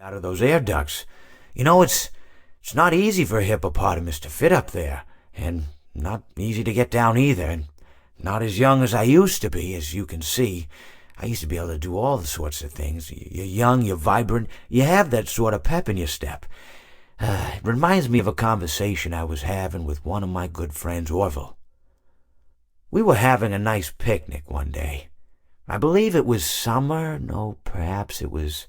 out of those air ducts. It's not easy for a hippopotamus to fit up there, and not easy to get down either, and not as young as I used to be, as you can see. I used to be able to do all sorts of things. You're young, you're vibrant, you have that sort of pep in your step. It reminds me of a conversation I was having with one of my good friends, Orville. We were having a nice picnic one day. I believe it was summer. No, perhaps it was...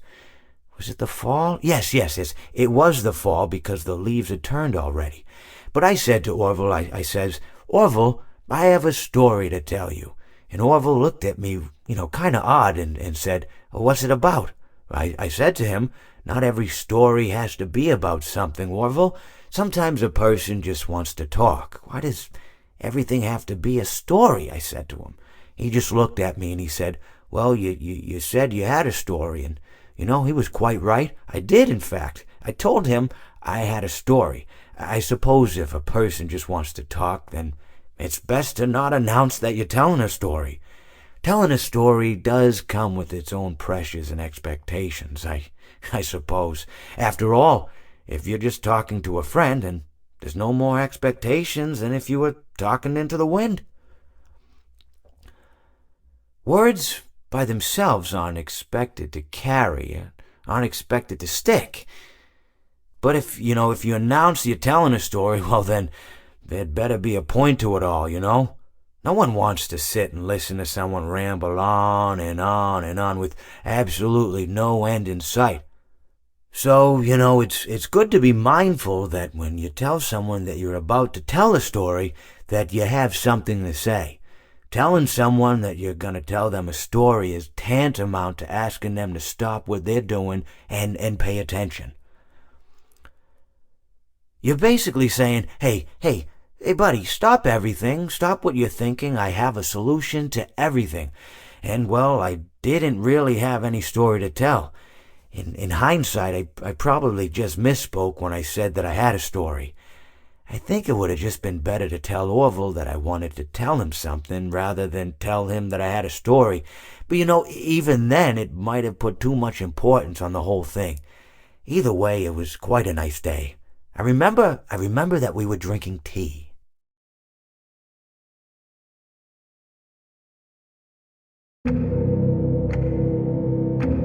Was it the fall? Yes. It was the fall because the leaves had turned already. But I said to Orville, I says, Orville, I have a story to tell you. And Orville looked at me, kind of odd and said, what's it about? I said to him, not every story has to be about something, Orville. Sometimes a person just wants to talk. Why does everything have to be a story? I said to him. He just looked at me and he said, well, you said you had a story, and he was quite right. I did, in fact. I told him I had a story. I suppose if a person just wants to talk, then it's best to not announce that you're telling a story. Telling a story does come with its own pressures and expectations, I suppose. After all, if you're just talking to a friend, then there's no more expectations than if you were talking into the wind. Words by themselves aren't expected to carry, aren't expected to stick. But if you announce you're telling a story, well then, there'd better be a point to it all, No one wants to sit and listen to someone ramble on and on and on with absolutely no end in sight. So, it's good to be mindful that when you tell someone that you're about to tell a story, that you have something to say. Telling someone that you're going to tell them a story is tantamount to asking them to stop what they're doing and pay attention. You're basically saying, hey, buddy, stop everything. Stop what you're thinking. I have a solution to everything. And, well, I didn't really have any story to tell. In hindsight, I probably just misspoke when I said that I had a story. I think it would have just been better to tell Orville that I wanted to tell him something rather than tell him that I had a story. But even then, it might have put too much importance on the whole thing. Either way, it was quite a nice day. I remember that we were drinking tea.